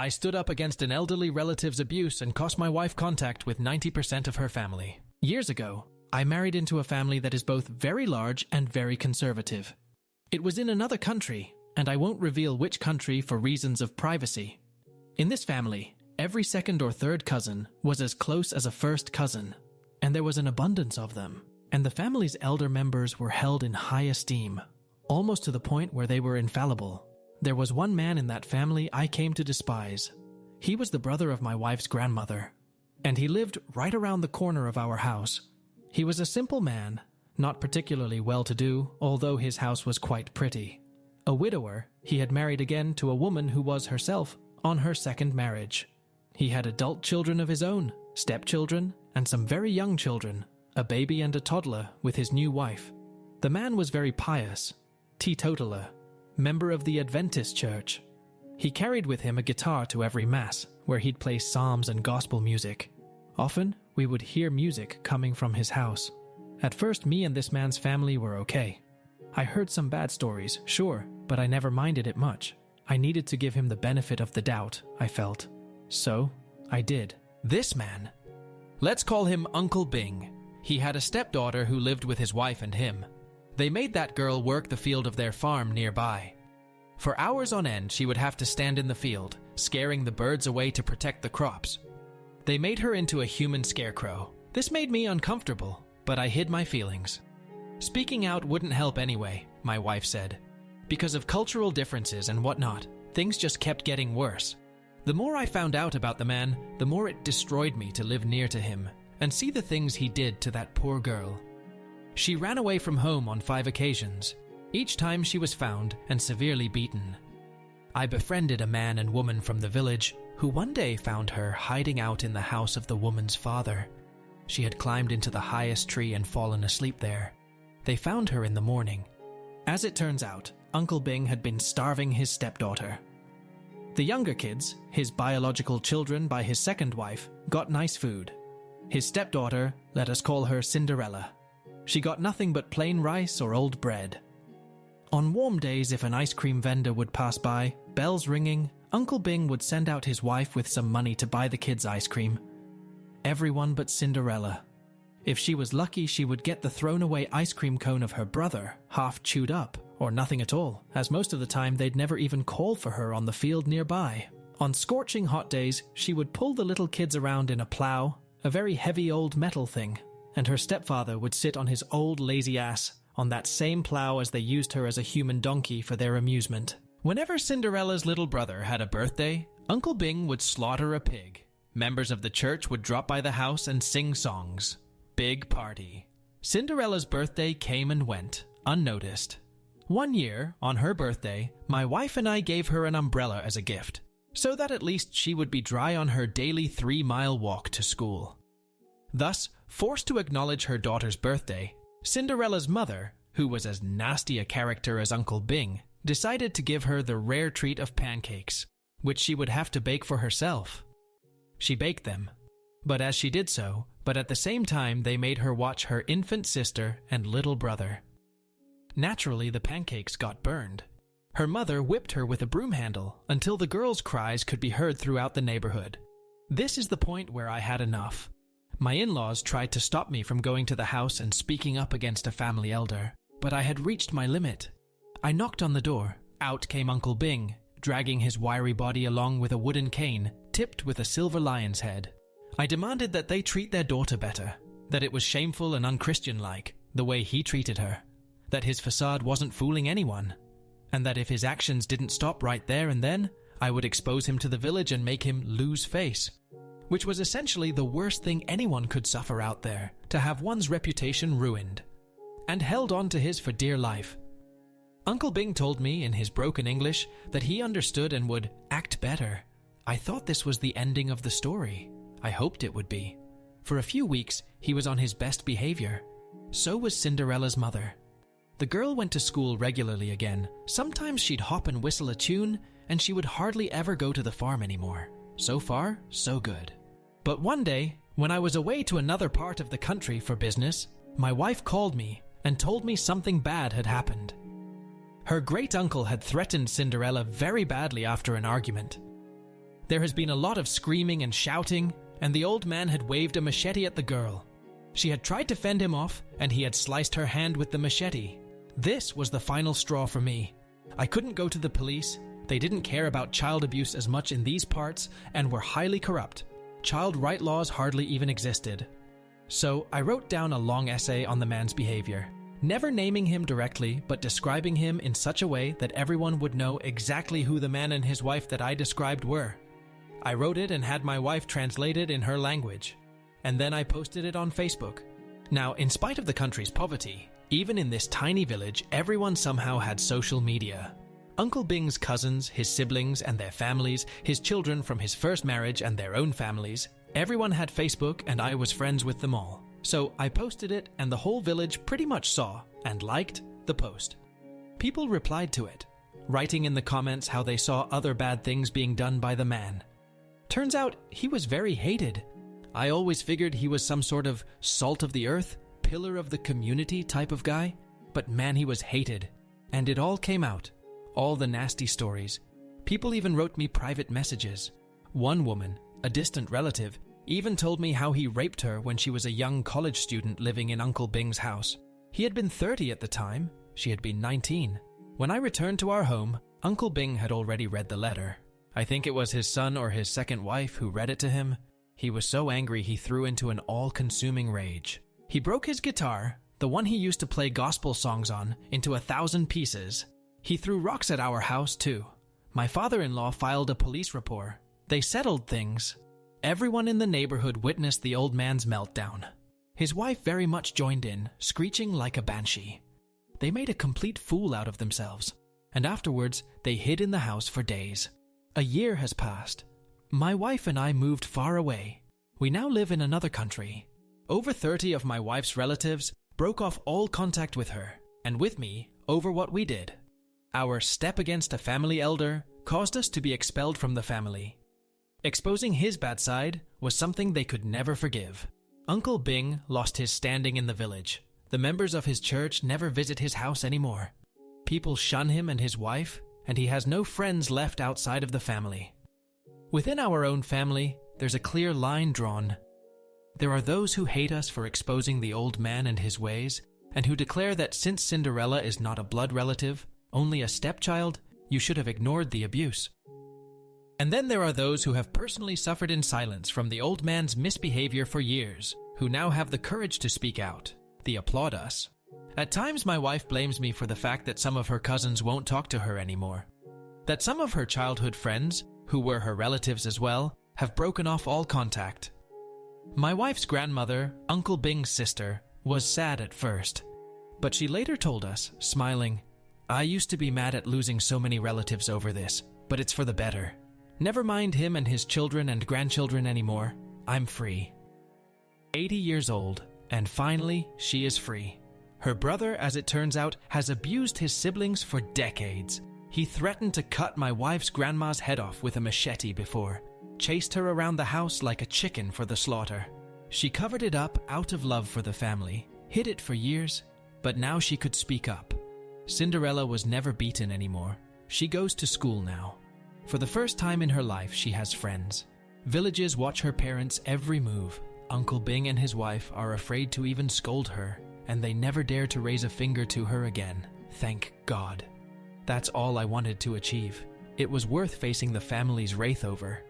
I stood up against an elderly relative's abuse and cost my wife contact with 90% of her family. Years ago, I married into a family that is both very large and very conservative. It was in another country, and I won't reveal which country for reasons of privacy. In this family, every second or third cousin was as close as a first cousin, and there was an abundance of them, and the family's elder members were held in high esteem, almost to the point where they were infallible. There was one man in that family I came to despise. He was the brother of my wife's grandmother, and he lived right around the corner of our house. He was a simple man, not particularly well-to-do, although his house was quite pretty. A widower, he had married again to a woman who was herself on her second marriage. He had adult children of his own, stepchildren, and some very young children, a baby and a toddler with his new wife. The man was very pious, teetotaler, member of the Adventist church. He carried with him a guitar to every mass, where he'd play psalms and gospel music. Often, we would hear music coming from his house. At first, me and this man's family were okay. I heard some bad stories, sure, but I never minded it much. I needed to give him the benefit of the doubt, I felt. So, I did. This man. Let's call him Uncle Bing. He had a stepdaughter who lived with his wife and him. They made that girl work the field of their farm nearby. For hours on end, she would have to stand in the field, scaring the birds away to protect the crops. They made her into a human scarecrow. This made me uncomfortable, but I hid my feelings. Speaking out wouldn't help anyway, my wife said. Because of cultural differences and whatnot, things just kept getting worse. The more I found out about the man, the more it destroyed me to live near to him and see the things he did to that poor girl. She ran away from home on 5 occasions. Each time she was found and severely beaten. I befriended a man and woman from the village who one day found her hiding out in the house of the woman's father. She had climbed into the highest tree and fallen asleep there. They found her in the morning. As it turns out, Uncle Bing had been starving his stepdaughter. The younger kids, his biological children by his second wife, got nice food. His stepdaughter, let us call her Cinderella. She got nothing but plain rice or old bread. On warm days, if an ice cream vendor would pass by, bells ringing, Uncle Bing would send out his wife with some money to buy the kids ice cream. Everyone but Cinderella. If she was lucky, she would get the thrown-away ice cream cone of her brother, half chewed up, or nothing at all, as most of the time they'd never even call for her on the field nearby. On scorching hot days, she would pull the little kids around in a plow, a very heavy old metal thing, and her stepfather would sit on his old lazy ass on that same plow as they used her as a human donkey for their amusement. Whenever Cinderella's little brother had a birthday, Uncle Bing would slaughter a pig. Members of the church would drop by the house and sing songs. Big party. Cinderella's birthday came and went, unnoticed. One year, on her birthday, my wife and I gave her an umbrella as a gift, so that at least she would be dry on her daily 3-mile walk to school. Thus, forced to acknowledge her daughter's birthday, Cinderella's mother, who was as nasty a character as Uncle Bing, decided to give her the rare treat of pancakes, which she would have to bake for herself. She baked them, but as she did so, at the same time they made her watch her infant sister and little brother. Naturally, the pancakes got burned. Her mother whipped her with a broom handle until the girls' cries could be heard throughout the neighborhood. This is the point where I had enough. My in-laws tried to stop me from going to the house and speaking up against a family elder, but I had reached my limit. I knocked on the door. Out came Uncle Bing, dragging his wiry body along with a wooden cane tipped with a silver lion's head. I demanded that they treat their daughter better, that it was shameful and unchristian-like, the way he treated her, that his facade wasn't fooling anyone, and that if his actions didn't stop right there and then, I would expose him to the village and make him lose face, which was essentially the worst thing anyone could suffer out there, to have one's reputation ruined, and held on to his for dear life. Uncle Bing told me in his broken English that he understood and would act better. I thought this was the ending of the story. I hoped it would be. For a few weeks, he was on his best behavior. So was Cinderella's mother. The girl went to school regularly again. Sometimes she'd hop and whistle a tune, and she would hardly ever go to the farm anymore. So far, so good. But one day, when I was away to another part of the country for business, my wife called me and told me something bad had happened. Her great-uncle had threatened Cinderella very badly after an argument. There has been a lot of screaming and shouting, and the old man had waved a machete at the girl. She had tried to fend him off, and he had sliced her hand with the machete. This was the final straw for me. I couldn't go to the police. They didn't care about child abuse as much in these parts and were highly corrupt. Child right laws hardly even existed. So I wrote down a long essay on the man's behavior, never naming him directly, but describing him in such a way that everyone would know exactly who the man and his wife that I described were. I wrote it and had my wife translate it in her language, and then I posted it on Facebook. Now, in spite of the country's poverty, even in this tiny village, everyone somehow had social media. Uncle Bing's cousins, his siblings and their families, his children from his first marriage and their own families, everyone had Facebook and I was friends with them all. So I posted it and the whole village pretty much saw and liked the post. People replied to it, writing in the comments how they saw other bad things being done by the man. Turns out he was very hated. I always figured he was some sort of salt of the earth, pillar of the community type of guy, but man, he was hated. And it all came out. All the nasty stories. People even wrote me private messages. One woman, a distant relative, even told me how he raped her when she was a young college student living in Uncle Bing's house. He had been 30 at the time. She had been 19. When I returned to our home, Uncle Bing had already read the letter. I think it was his son or his second wife who read it to him. He was so angry he threw into an all-consuming rage. He broke his guitar, the one he used to play gospel songs on, into 1,000 pieces. He threw rocks at our house too. My father-in-law filed a police report. They settled things. Everyone in the neighborhood witnessed the old man's meltdown. His wife very much joined in, screeching like a banshee. They made a complete fool out of themselves, and afterwards they hid in the house for days. A year has passed. My wife and I moved far away. We now live in another country. Over 30 of my wife's relatives broke off all contact with her, and with me, over what we did. Our step against a family elder caused us to be expelled from the family. Exposing his bad side was something they could never forgive. Uncle Bing lost his standing in the village. The members of his church never visit his house anymore. People shun him and his wife, and he has no friends left outside of the family. Within our own family, there's a clear line drawn. There are those who hate us for exposing the old man and his ways, and who declare that since Cinderella is not a blood relative, only a stepchild, you should have ignored the abuse. And then there are those who have personally suffered in silence from the old man's misbehavior for years, who now have the courage to speak out. They applaud us. At times my wife blames me for the fact that some of her cousins won't talk to her anymore. That some of her childhood friends, who were her relatives as well, have broken off all contact. My wife's grandmother, Uncle Bing's sister, was sad at first, but she later told us, smiling, "I used to be mad at losing so many relatives over this, but it's for the better. Never mind him and his children and grandchildren anymore. I'm free." 80 years old, and finally she is free. Her brother, as it turns out, has abused his siblings for decades. He threatened to cut my wife's grandma's head off with a machete before, chased her around the house like a chicken for the slaughter. She covered it up out of love for the family, hid it for years, but now she could speak up. Cinderella was never beaten anymore. She goes to school now. For the first time in her life, she has friends. Villagers watch her parents' every move. Uncle Bing and his wife are afraid to even scold her, and they never dare to raise a finger to her again. Thank God. That's all I wanted to achieve. It was worth facing the family's wrath over.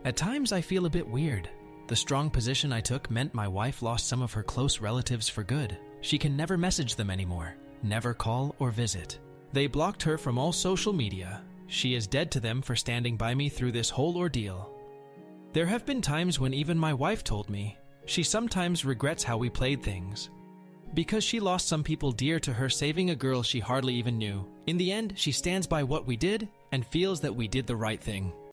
At times I feel a bit weird. The strong position I took meant my wife lost some of her close relatives for good. She can never message them anymore, never call or visit. They blocked her from all social media. She is dead to them for standing by me through this whole ordeal. There have been times when even my wife told me she sometimes regrets how we played things, because she lost some people dear to her saving a girl she hardly even knew. In the end, she stands by what we did and feels that we did the right thing.